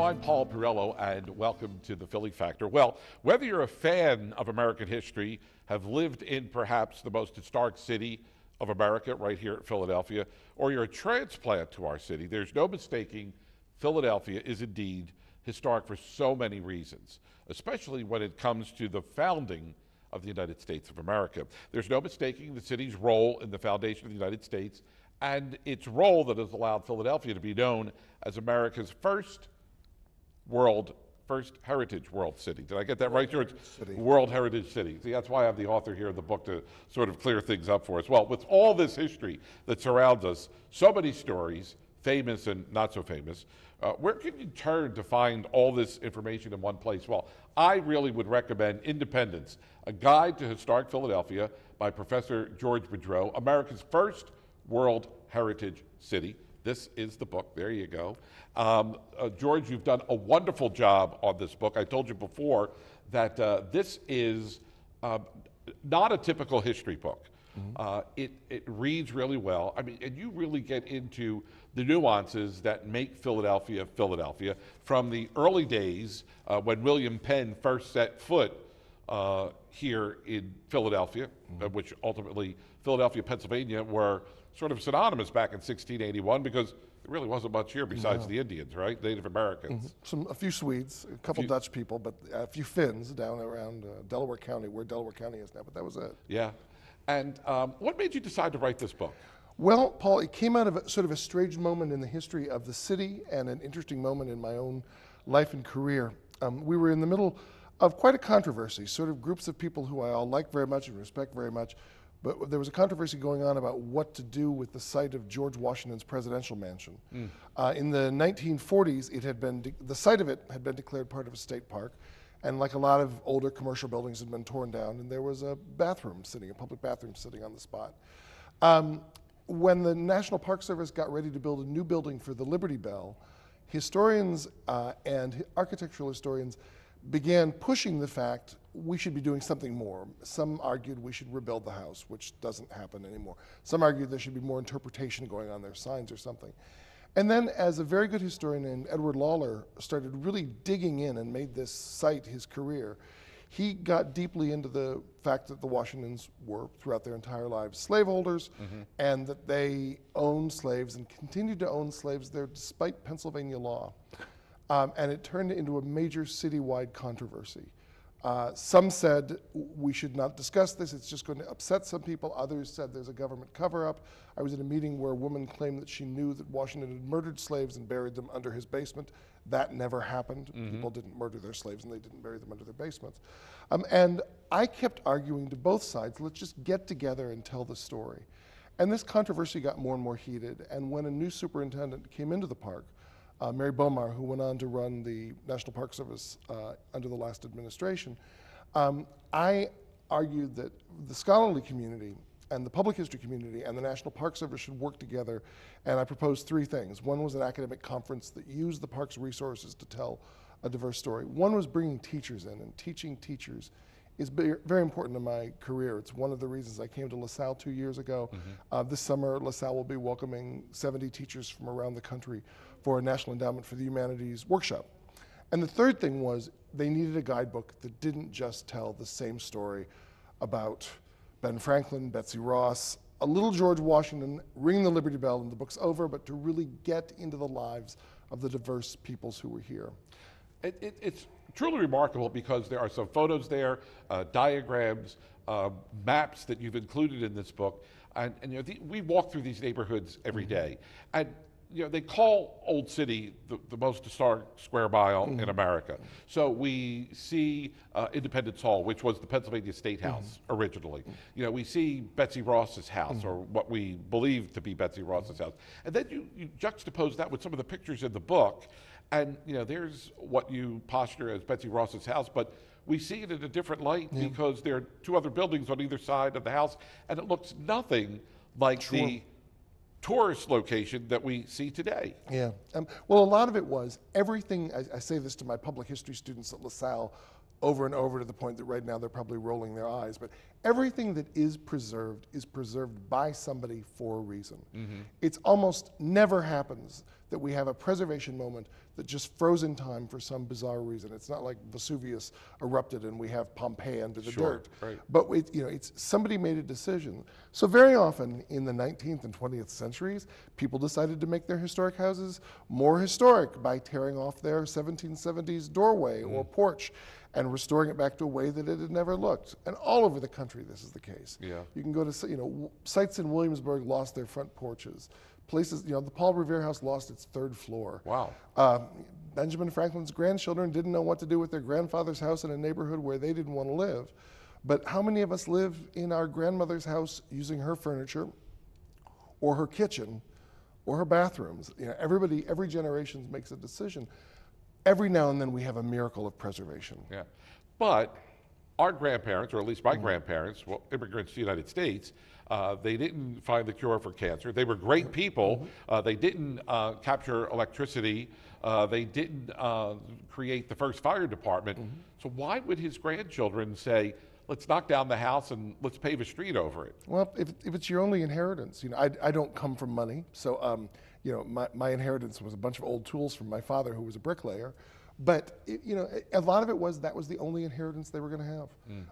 I'm Paul Perrello, and welcome to the Philly Factor. Well, whether you're a fan of American history, have lived in perhaps the most historic city of America right here at Philadelphia, or you're a transplant to our city, there's no mistaking Philadelphia is indeed historic for so many reasons, especially when it comes to the founding of the United States of America. There's no mistaking the city's role in the foundation of the United States and its role that has allowed Philadelphia to be known as America's first heritage world city. Did I get that right, George? World Heritage City. See, that's why I have the author here of the book to sort of clear things up for us. Well, with all this history that surrounds us, so many stories, famous and not so famous, where can you turn to find all this information in one place? Well, I really would recommend Independence, a guide to historic Philadelphia by Professor George Boudreau, America's first World Heritage City. This is the book. There you go. George, you've done a wonderful job on this book. I told you before that this is not a typical history book. It reads really well. I mean, and you really get into the nuances that make Philadelphia, Philadelphia, from the early days when William Penn first set foot here in Philadelphia, which ultimately Philadelphia, Pennsylvania were sort of synonymous back in 1681 because there really wasn't much here besides the Indians, right? Native Americans. A few Swedes, a couple Dutch people, but a few Finns down around Delaware County, where Delaware County is now, but that was it. Yeah. And what made you decide to write this book? Well, Paul, it came out of sort of a strange moment in the history of the city and an interesting moment in my own life and career. We were in the middle of quite a controversy, sort of groups of people who I all like very much and respect very much, but there was a controversy going on about what to do with the site of George Washington's presidential mansion. In the 1940s, the site of it had been declared part of a state park, and like a lot of older commercial buildings had been torn down, and there was a public bathroom sitting on the spot. When the National Park Service got ready to build a new building for the Liberty Bell, historians and architectural historians began pushing the fact we should be doing something more. Some argued we should rebuild the house, which doesn't happen anymore. Some argued there should be more interpretation going on there, signs or something. And then as a very good historian named Edward Lawler started really digging in and made this site his career, he got deeply into the fact that the Washingtons were, throughout their entire lives, slaveholders, and that they owned slaves and continued to own slaves there despite Pennsylvania law. And it turned into a major citywide controversy. Some said we should not discuss this, it's just going to upset some people. Others said there's a government cover-up. I was in a meeting where a woman claimed that she knew that Washington had murdered slaves and buried them under his basement. That never happened. People didn't murder their slaves and they didn't bury them under their basements. And I kept arguing to both sides, let's just get together and tell the story. And this controversy got more and more heated, and when a new superintendent came into the park, Mary Bomar, who went on to run the National Park Service under the last administration, I argued that the scholarly community and the public history community and the National Park Service should work together, and I proposed three things. One was an academic conference that used the park's resources to tell a diverse story. One was bringing teachers in, and teaching teachers is very important to my career. It's one of the reasons I came to LaSalle 2 years ago. This summer, LaSalle will be welcoming 70 teachers from around the country for a National Endowment for the Humanities workshop. And the third thing was they needed a guidebook that didn't just tell the same story about Ben Franklin, Betsy Rosss, a little George Washington, ringing the Liberty Bell and the book's over, but to really get into the lives of the diverse peoples who were here. It's truly remarkable because there are some photos there, diagrams, maps that you've included in this book, and you know, we walk through these neighborhoods every day, and you know, they call Old City the most historic square mile in America. So we see Independence Hall, which was the Pennsylvania State House originally. You know, we see Betsy Ross's house, or what we believe to be Betsy Ross's house. And then you juxtapose that with some of the pictures in the book, and you know, there's what you posture as Betsy Ross's house, but we see it in a different light because there are two other buildings on either side of the house, and it looks nothing like the tourist location that we see today. Yeah, well, a lot of it was everything. I say this to my public history students at LaSalle over and over, to the point that right now they're probably rolling their eyes, but everything that is preserved by somebody for a reason. It's almost never happens that we have a preservation moment that just froze in time for some bizarre reason. It's not like Vesuvius erupted and we have Pompeii under the dirt. Right. But it's somebody made a decision. So very often in the 19th and 20th centuries, people decided to make their historic houses more historic by tearing off their 1770s doorway or porch and restoring it back to a way that it had never looked. And all over the country, this is the case. Yeah. You can go to, sites in Williamsburg lost their front porches. Places, the Paul Revere House lost its 3rd floor. Wow. Benjamin Franklin's grandchildren didn't know what to do with their grandfather's house in a neighborhood where they didn't want to live. But how many of us live in our grandmother's house using her furniture or her kitchen or her bathrooms? Every generation makes a decision. Every now and then we have a miracle of preservation. Yeah. But our grandparents, or at least my grandparents, immigrants to the United States, they didn't find the cure for cancer. They were great people. They didn't capture electricity. They didn't create the first fire department. So why would his grandchildren say, let's knock down the house and let's pave a street over it? Well, if it's your only inheritance, I don't come from money, so my inheritance was a bunch of old tools from my father, who was a bricklayer. But a lot of it was that was the only inheritance they were going to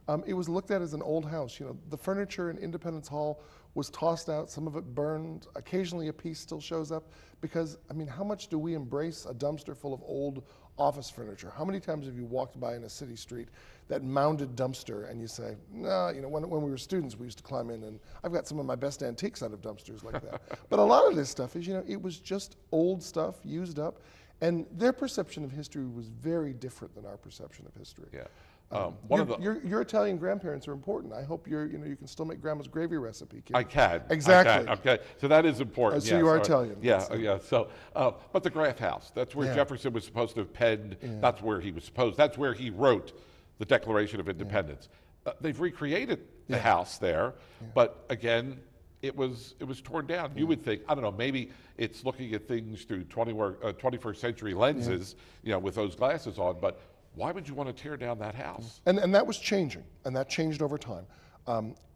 have. It was looked at as an old house. The furniture in Independence Hall was tossed out. Some of it burned. Occasionally, a piece still shows up because how much do we embrace a dumpster full of old office furniture? How many times have you walked by in a city street that mounded dumpster and you say, no, when we were students, we used to climb in, and I've got some of my best antiques out of dumpsters like that. But a lot of this stuff is, it was just old stuff used up. And their perception of history was very different than our perception of history. Yeah. Your Italian grandparents are important. I hope you can still make grandma's gravy recipe. Kid. I can. Exactly. Okay. So that is important. So you are Italian. Yeah. Yeah. So, but the Graff House, that's where Jefferson was supposed to have penned. That's where he wrote the Declaration of Independence. They've recreated the house there, but again, it was torn down. You would think, I don't know, maybe it's looking at things through 21st century lenses, with those glasses on, but why would you want to tear down that house? And that was changing, and that changed over time.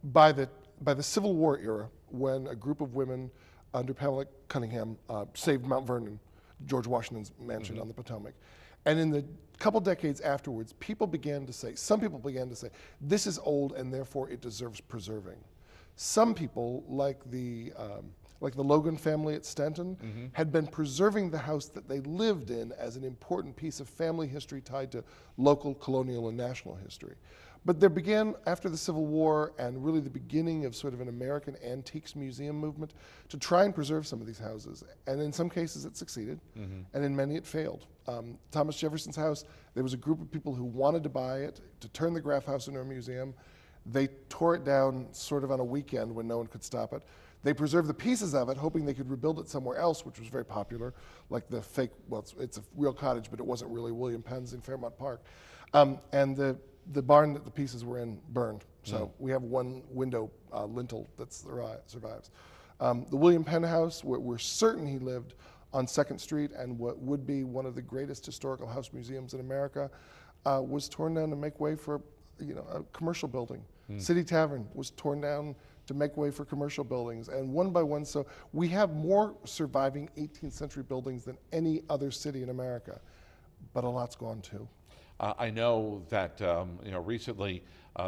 By the Civil War era, when a group of women under Pamela Cunningham saved Mount Vernon, George Washington's mansion on the Potomac, and in the couple decades afterwards, some people began to say, this is old and therefore it deserves preserving. Some people, like the Logan family at Stanton, had been preserving the house that they lived in as an important piece of family history tied to local, colonial, and national history. But there began, after the Civil War and really the beginning of sort of an American antiques museum movement, to try and preserve some of these houses. And in some cases it succeeded, and in many it failed. Thomas Jefferson's house, there was a group of people who wanted to buy it, to turn the Graff House into a museum. They tore it down sort of on a weekend when no one could stop it. They preserved the pieces of it, hoping they could rebuild it somewhere else, which was very popular, like the fake, it's a real cottage, but it wasn't really William Penn's in Fairmount Park. And the barn that the pieces were in burned. So we have one window lintel that survives. The William Penn house, we're certain he lived on 2nd Street, and what would be one of the greatest historical house museums in America, was torn down to make way for a commercial building. City Tavern was torn down to make way for commercial buildings, and one by one, so we have more surviving 18th century buildings than any other city in America, but a lot's gone too. I know that recently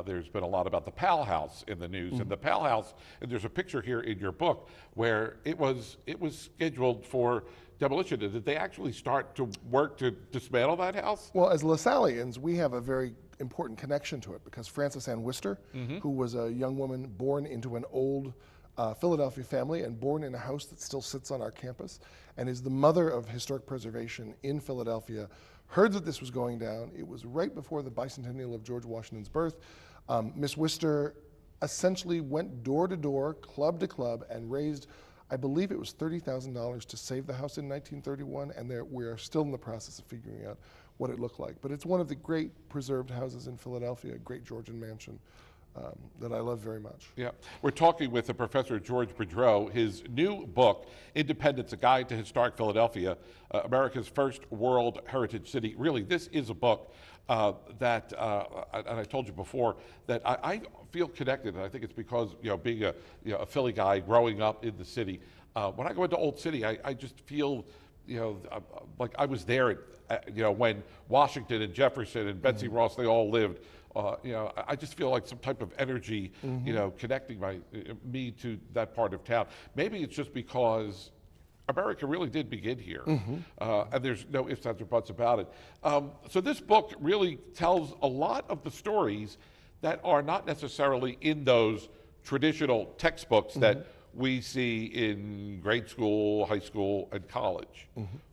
there's been a lot about the Powell House in the news, and the Powell House, and there's a picture here in your book where it was scheduled for demolition. Did they actually start to work to dismantle that house? Well, as LaSallians, we have a very important connection to it because Frances Ann Worcester, who was a young woman born into an old Philadelphia family and born in a house that still sits on our campus and is the mother of historic preservation in Philadelphia, heard that this was going down. It was right before the bicentennial of George Washington's birth. Miss Worcester essentially went door to door, club to club, and raised, I believe it was $30,000 to save the house in 1931, and we are still in the process of figuring out what it looked like. But it's one of the great preserved houses in Philadelphia, a great Georgian mansion that I love very much. Yeah, we're talking with the Professor George Boudreau. His new book, Independence, A Guide to Historic Philadelphia, America's First World Heritage City. Really, this is a book that, and I told you before, that I feel connected, and I think it's because, being a Philly guy growing up in the city, when I go into Old City, I just feel, like I was there when Washington and Jefferson and Betsy Rosss, they all lived. I just feel like some type of energy, connecting me to that part of town. Maybe it's just because America really did begin here, and there's no ifs, ands, or buts about it. So this book really tells a lot of the stories that are not necessarily in those traditional textbooks that we see in grade school, high school, and college.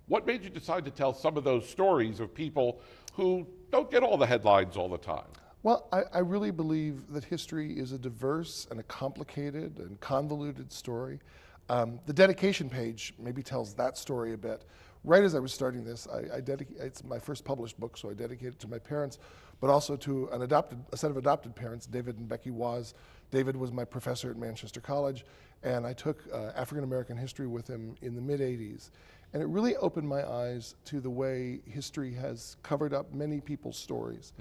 What made you decide to tell some of those stories of people who don't get all the headlines all the time? Well, I really believe that history is a diverse and a complicated and convoluted story. The dedication page maybe tells that story a bit. Right as I was starting this, it's my first published book, so I dedicated it to my parents, but also to a set of adopted parents, David and Becky Waz. David was my professor at Manchester College, and I took African American history with him in the mid-'80s. And it really opened my eyes to the way history has covered up many people's stories.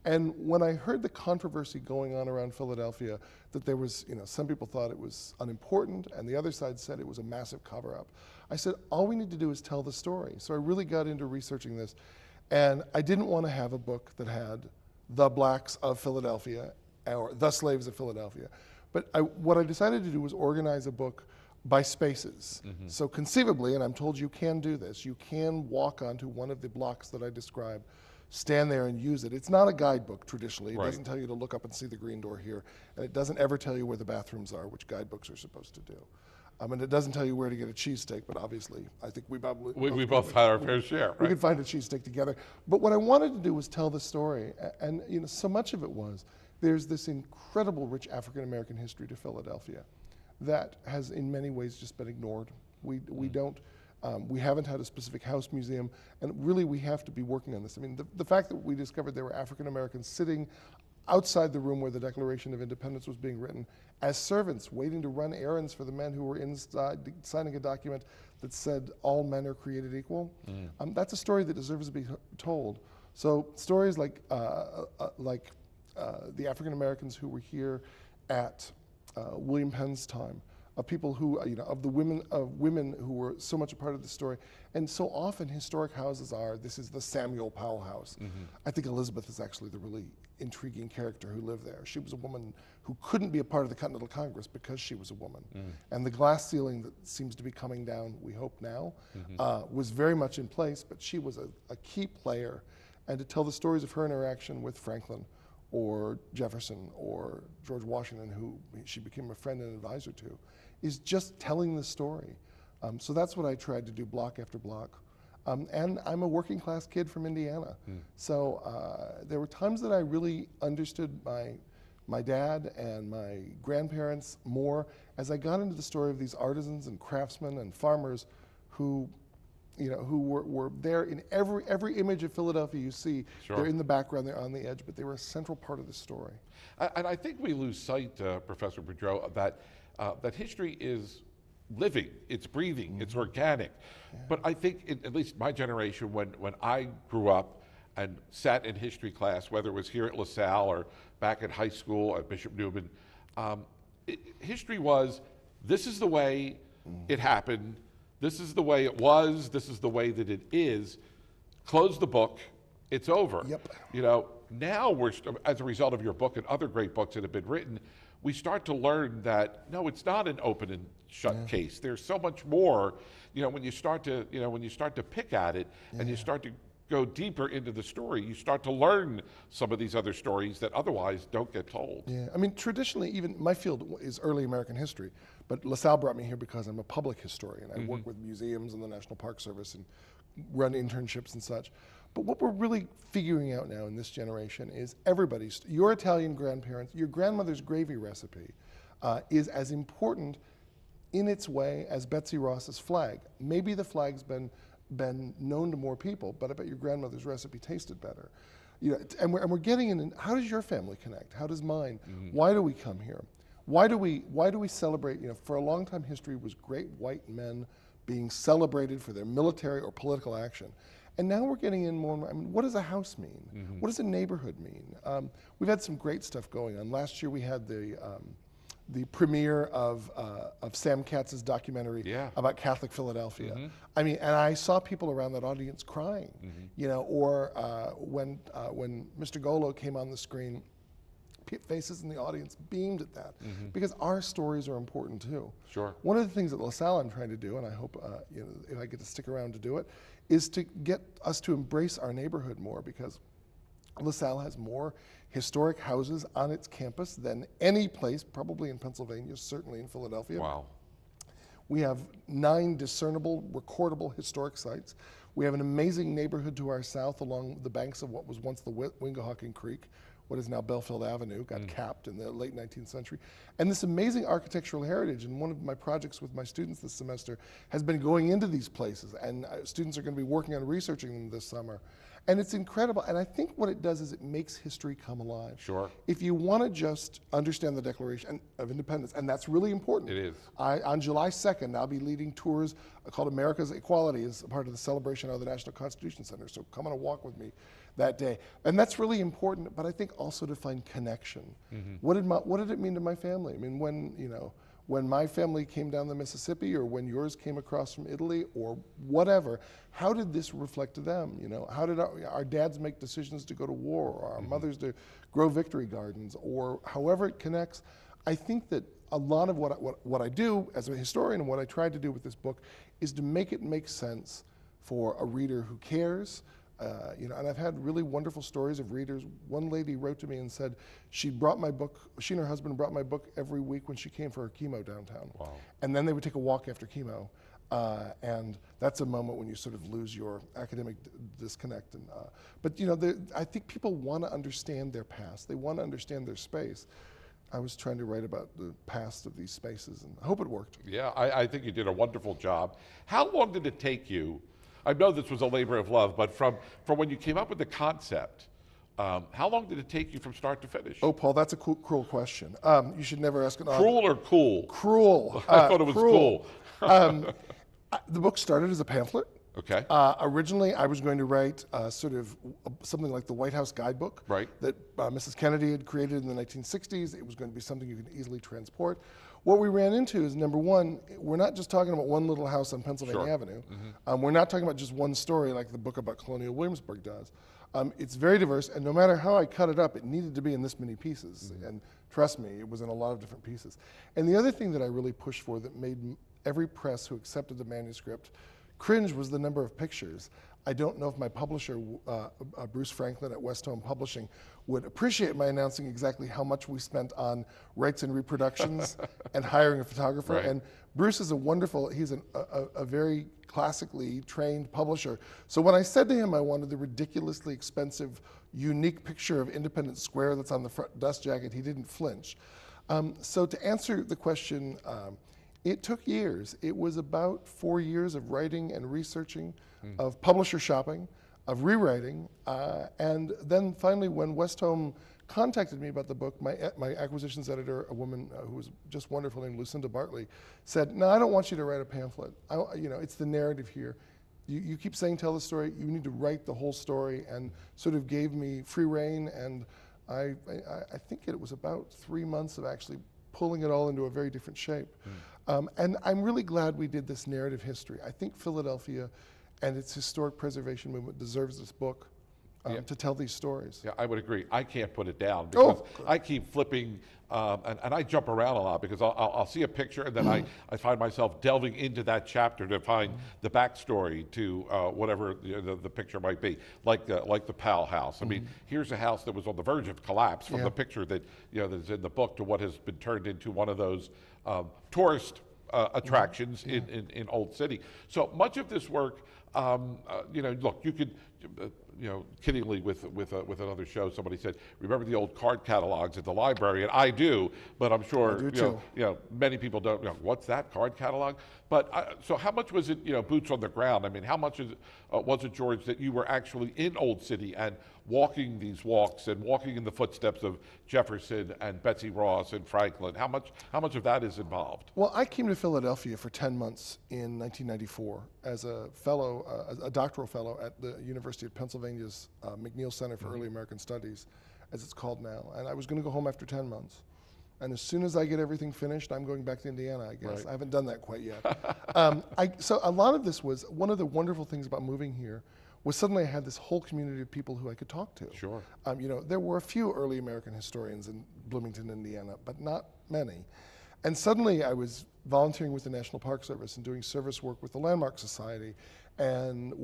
And when I heard the controversy going on around Philadelphia, that there was, some people thought it was unimportant, and the other side said it was a massive cover-up, I said, all we need to do is tell the story. So I really got into researching this, and I didn't want to have a book that had the blacks of Philadelphia or the slaves of Philadelphia. But what I decided to do was organize a book by spaces. So conceivably, and I'm told you can do this, you can walk onto one of the blocks that I described, stand there and use it. It's not a guidebook traditionally. It doesn't tell you to look up and see the green door here, and it doesn't ever tell you where the bathrooms are, which guidebooks are supposed to do. And it doesn't tell you where to get a cheesesteak, but obviously, I think we both had our fair share, right? We could find a cheesesteak together. But what I wanted to do was tell the story, and so much of it was, there's this incredible rich African American history to Philadelphia that has in many ways just been ignored. We haven't had a specific house museum, and really we have to be working on this. I mean, the fact that we discovered there were African Americans sitting outside the room where the Declaration of Independence was being written as servants, waiting to run errands for the men who were inside signing a document that said all men are created equal. That's a story that deserves to be told. So stories like the African Americans who were here at William Penn's time, of people who, of women who were so much a part of the story. And so often historic houses this is the Samuel Powell house. I think Elizabeth is actually the really intriguing character who lived there. She was a woman who couldn't be a part of the Continental Congress because she was a woman. And the glass ceiling that seems to be coming down, we hope now, was very much in place, but she was a key player. And to tell the stories of her interaction with Franklin, or Jefferson, or George Washington, who she became a friend and advisor to, is just telling the story. So that's what I tried to do block after block. And I'm a working class kid from Indiana. So there were times that I really understood my dad and my grandparents more as I got into the story of these artisans and craftsmen and farmers who were there in every image of Philadelphia you see. They're in the background, they're on the edge, but they were a central part of the story. And I think we lose sight, Professor Boudreau, that history is living, it's breathing, it's organic. But I think, at least my generation, when I grew up and sat in history class, whether it was here at LaSalle or back at high school at Bishop Newman, history was, this is the way it happened, this is the way it was, this is the way that it is. Close the book, it's over. Now we're, as a result of your book and other great books that have been written, we start to learn that, no, it's not an open and shut case. There's so much more, when you start to pick at it and you start to go deeper into the story, you start to learn some of these other stories that otherwise don't get told. I mean, traditionally, even my field is early American history, but LaSalle brought me here because I'm a public historian. I work with museums and the National Park Service and run internships and such. But what we're really figuring out now in this generation is your Italian grandparents, your grandmother's gravy recipe is as important in its way as Betsy Ross's flag. Maybe the flag's been known to more people, but I bet your grandmother's recipe tasted better. And we're getting in, how does your family connect? How does mine? Why do we come here? Why do we celebrate? For a long time history was great white men being celebrated for their military or political action. And now we're getting in more and more. I mean, what does a house mean? What does a neighborhood mean? We've had some great stuff going on. Last year we had the premiere of Sam Katz's documentary about Catholic Philadelphia. I mean, and I saw people around that audience crying, you know, or when Mr. Golo came on the screen, faces in the audience beamed at that, because our stories are important too. Sure. One of the things at LaSalle I'm trying to do, and I hope you know, if I get to stick around to do it, is to get us to embrace our neighborhood more, because LaSalle has more historic houses on its campus than any place, probably in Pennsylvania, certainly in Philadelphia. Wow. We have 9 discernible, recordable historic sites. We have an amazing neighborhood to our south along the banks of what was once the Wingahocken Creek, what is now Belfield Avenue, got capped in the late 19th century. And this amazing architectural heritage, and one of my projects with my students this semester has been going into these places, and students are going to be working on researching them this summer. And it's incredible, and I think what it does is it makes history come alive. Sure. If you want to just understand the Declaration of Independence, and that's really important. It is. On July 2nd, I'll be leading tours called America's Equality as a part of the celebration of the National Constitution Center, so come on a walk with me that day. And that's really important, but I think also to find connection. What did it mean to my family? I mean, when my family came down the Mississippi, or when yours came across from Italy, or whatever, how did this reflect to them? You know, how did our dads make decisions to go to war, or our mothers to grow victory gardens, or however it connects? I think that a lot of what I do as a historian, and what I tried to do with this book, is to make it make sense for a reader who cares. You know, and I've had really wonderful stories of readers. One lady wrote to me and said she brought my book, she and her husband brought my book every week when she came for her chemo downtown. Wow. And then they would take a walk after chemo. And that's a moment when you sort of lose your academic disconnect. And, but you know, I think people want to understand their past. They want to understand their space. I was trying to write about the past of these spaces, and I hope it worked. Yeah, I think you did a wonderful job. How long did it take you? I know this was a labor of love, but from when you came up with the concept, how long did it take you from start to finish? Oh, Paul, that's a cruel question. You should never ask an Cruel or cool? Cruel. I thought it was cruel. cool. The book started as a pamphlet. Okay. Originally, I was going to write sort of something like the White House guidebook that Mrs. Kennedy had created in the 1960s. It was going to be something you could easily transport. What we ran into is, number one, we're not just talking about one little house on Pennsylvania Avenue. We're not talking about just one story like the book about Colonial Williamsburg does. It's very diverse, and no matter how I cut it up, it needed to be in this many pieces. And trust me, it was in a lot of different pieces. And the other thing that I really pushed for that made every press who accepted the manuscript cringe was the number of pictures. I don't know if my publisher, Bruce Franklin at West Home Publishing, would appreciate my announcing exactly how much we spent on rights and reproductions and hiring a photographer. Right. And Bruce is he's a very classically trained publisher. So when I said to him I wanted the ridiculously expensive, unique picture of Independence Square that's on the front dust jacket, he didn't flinch. So to answer the question, it took years. It was about 4 years of writing and researching, of publisher shopping, of rewriting, and then finally when West Home contacted me about the book, my acquisitions editor, a woman who was just wonderful named Lucinda Bartley, said, no, I don't want you to write a pamphlet. You know, it's the narrative here. You keep saying tell the story, you need to write the whole story, and sort of gave me free rein, and I think it was about 3 months of actually pulling it all into a very different shape. And I'm really glad we did this narrative history. I think Philadelphia and its historic preservation movement deserves this book to tell these stories. Yeah, I would agree. I can't put it down because I keep flipping, and I jump around a lot because I'll see a picture and then I find myself delving into that chapter to find the backstory to whatever the picture might be, like the Powell house. I mean, here's a house that was on the verge of collapse from the picture that that's in the book to what has been turned into one of those tourist attractions in Old City. So much of this work, look, you could, kiddingly with another show, somebody said, remember the old card catalogs at the library? And I do, but I'm sure many people don't. What's that, card catalog? But so how much was it, boots on the ground? I mean, how much was it, George, that you were actually in Old City and walking these walks and walking in the footsteps of Jefferson and Betsy Rosss and Franklin? How much of that is involved? Well, I came to Philadelphia for 10 months in 1994 as a fellow fellow, a doctoral fellow at the University of Pennsylvania's McNeil Center for Early American Studies, as it's called now. And I was going to go home after 10 months. And as soon as I get everything finished, I'm going back to Indiana, I guess. Right. I haven't done that quite yet. So a lot of this was, one of the wonderful things about moving here was suddenly I had this whole community of people who I could talk to. Sure. You know, there were a few early American historians in Bloomington, Indiana, but not many. And suddenly I was volunteering with the National Park Service and doing service work with the Landmark Society and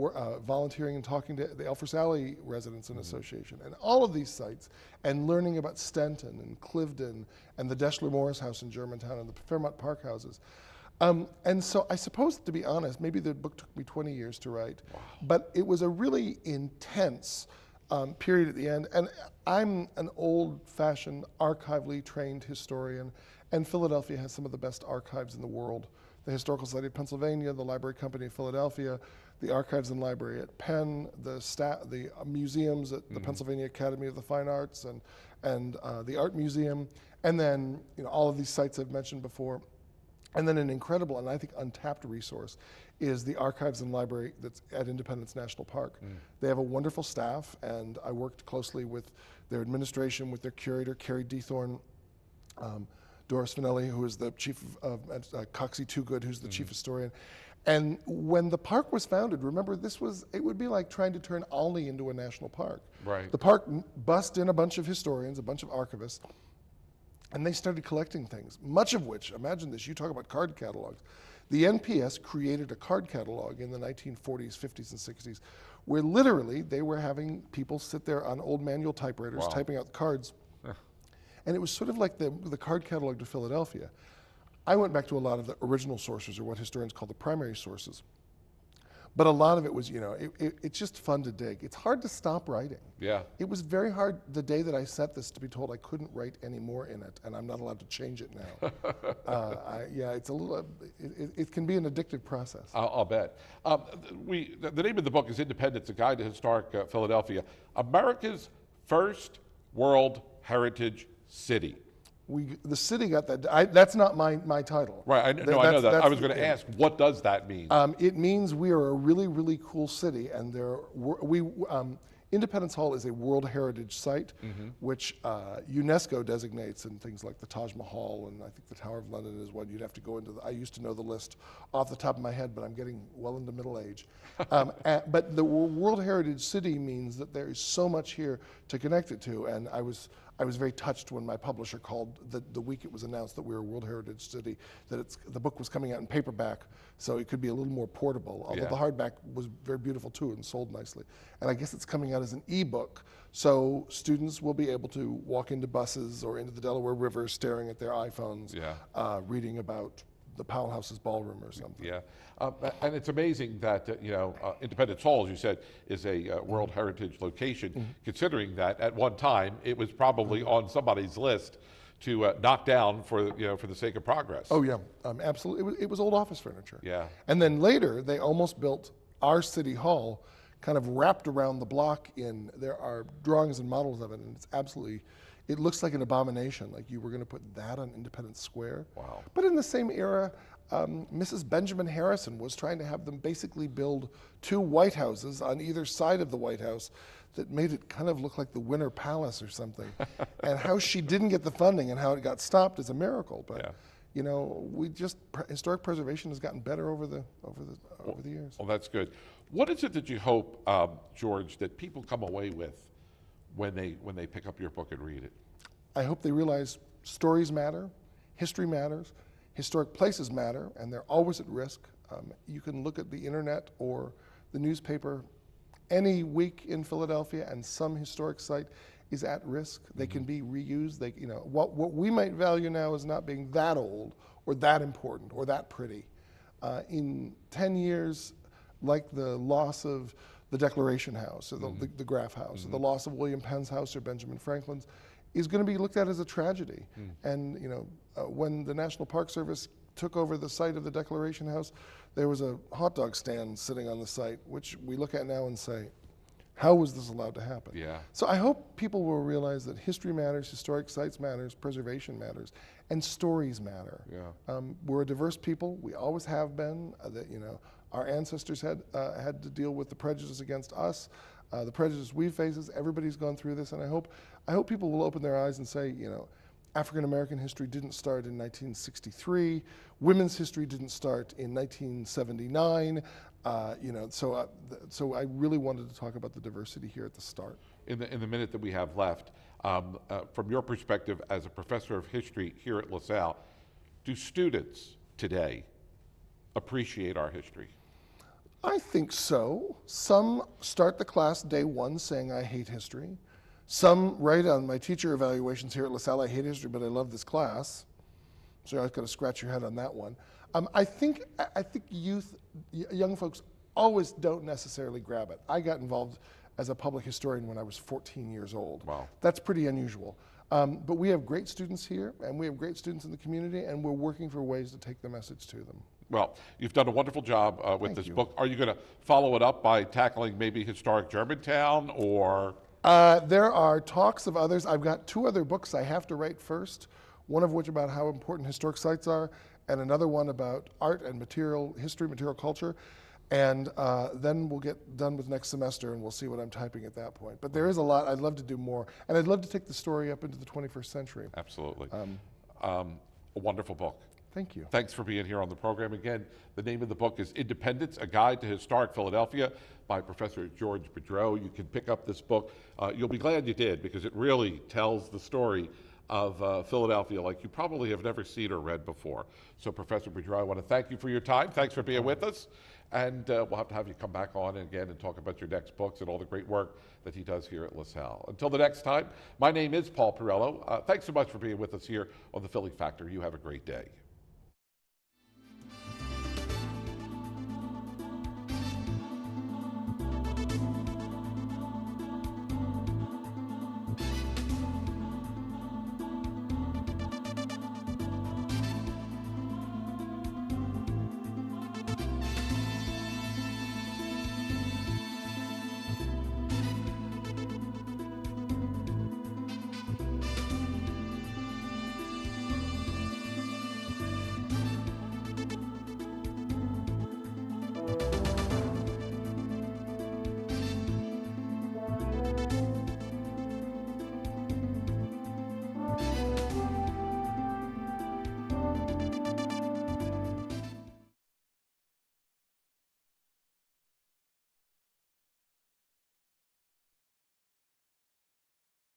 volunteering and talking to the Salle Residents and Association and all of these sites and learning about Stenton and Cliveden and the Deschler Morris House in Germantown and the Fairmont Park houses. And so I suppose, to be honest, maybe the book took me 20 years to write, but it was a really intense period at the end. And I'm an old-fashioned, archivally trained historian, and Philadelphia has some of the best archives in the world. The Historical Society of Pennsylvania, the Library Company of Philadelphia, the Archives and Library at Penn, the museums at the Pennsylvania Academy of the Fine Arts and the Art Museum, and then all of these sites I've mentioned before. And then an incredible and I think untapped resource is the Archives and Library that's at Independence National Park. They have a wonderful staff, and I worked closely with their administration, with their curator, Carrie Dethorne, Doris Finelli, who is the chief of Coxey Toogood, who's the chief historian. And when the park was founded, remember, it would be like trying to turn Olney into a national park. Right. The park bussed in a bunch of historians, a bunch of archivists, and they started collecting things, much of which, imagine this, you talk about card catalogs. The NPS created a card catalog in the 1940s, 50s, and 60s, where literally they were having people sit there on old manual typewriters, typing out the cards. And it was sort of like the card catalog to Philadelphia. I went back to a lot of the original sources, or what historians call the primary sources. But a lot of it was, it's just fun to dig. It's hard to stop writing. Yeah. It was very hard the day that I set this to be told I couldn't write any more in it, and I'm not allowed to change it now. It's a little, it can be an addictive process. I'll bet. The name of the book is Independence, A Guide to Historic Philadelphia, America's First World Heritage City. The city got that. That's not my title. Right, I know that. I was going to ask, what does that mean? It means we are a really, really cool city, and Independence Hall is a World Heritage Site, which UNESCO designates, and things like the Taj Mahal, and I think the Tower of London is one. You'd have to go into I used to know the list off the top of my head, but I'm getting well into middle age. But the World Heritage City means that there is so much here to connect it to, and I was very touched when my publisher called the week it was announced that we were a World Heritage City, that the book was coming out in paperback, so it could be a little more portable, although the hardback was very beautiful too and sold nicely. And I guess it's coming out as an e-book, so students will be able to walk into buses or into the Delaware River staring at their iPhones, reading about the Powell House's ballroom or something. Yeah, and it's amazing that Independence Hall, as you said, is a World Heritage location. Considering that at one time it was probably on somebody's list to knock down for the sake of progress. Oh yeah, absolutely. It was old office furniture. Yeah. And then later they almost built our city hall, kind of wrapped around the block. There are drawings and models of it, and it's absolutely. It looks like an abomination, like you were going to put that on Independence Square. Wow. But in the same era, Mrs. Benjamin Harrison was trying to have them basically build two White Houses on either side of the White House that made it kind of look like the Winter Palace or something. And how she didn't get the funding and how it got stopped is a miracle. But historic preservation has gotten better over the years. Well, that's good. What is it that you hope, George, that people come away with when they pick up your book and read it? I hope they realize stories matter, history matters, historic places matter, and they're always at risk. You can look at the internet or the newspaper any week in Philadelphia, and some historic site is at risk. They can be reused. What we might value now is not being that old or that important or that pretty. In 10 years, like the loss of the Declaration House or the Graff House, or the loss of William Penn's house or Benjamin Franklin's, is going to be looked at as a tragedy. And when the National Park Service took over the site of the Declaration House, there was a hot dog stand sitting on the site, which we look at now and say, How was this allowed to happen? Yeah. So I hope people will realize that history matters, historic sites matters, preservation matters, and stories matter. Yeah. We're a diverse people. We always have been. That our ancestors had to deal with the prejudice against us, the prejudice we face. Everybody's gone through this, and I hope people will open their eyes and say, African American history didn't start in 1963. Women's history didn't start in 1979. So I really wanted to talk about the diversity here at the start. In the minute that we have left, from your perspective as a professor of history here at LaSalle, do students today appreciate our history? I think so. Some start the class day one saying, I hate history. Some write on my teacher evaluations here at LaSalle, I hate history, but I love this class. So I've got to scratch your head on that one. I think young folks always don't necessarily grab it. I got involved as a public historian when I was 14 years old. Wow. That's pretty unusual. But we have great students here, and we have great students in the community, and we're working for ways to take the message to them. Well, you've done a wonderful job with this book. Are you going to follow it up by tackling maybe historic Germantown, or? There are talks of others. I've got 2 other books I have to write first, one of which about how important historic sites are, and another one about art and material history, material culture. And then we'll get done with next semester, and we'll see what I'm typing at that point. But there is a lot. I'd love to do more. And I'd love to take the story up into the 21st century. Absolutely. A wonderful book. Thank you. Thanks for being here on the program. Again, the name of the book is Independence, A Guide to Historic Philadelphia by Professor George Boudreau. You can pick up this book. You'll be glad you did, because it really tells the story of Philadelphia like you probably have never seen or read before. So Professor Boudreau, I want to thank you for your time. Thanks for being with us. And we'll have to have you come back on again and talk about your next books and all the great work that he does here at LaSalle. Until the next time, my name is Paul Perrello. Thanks so much for being with us here on the Philly Factor. You have a great day.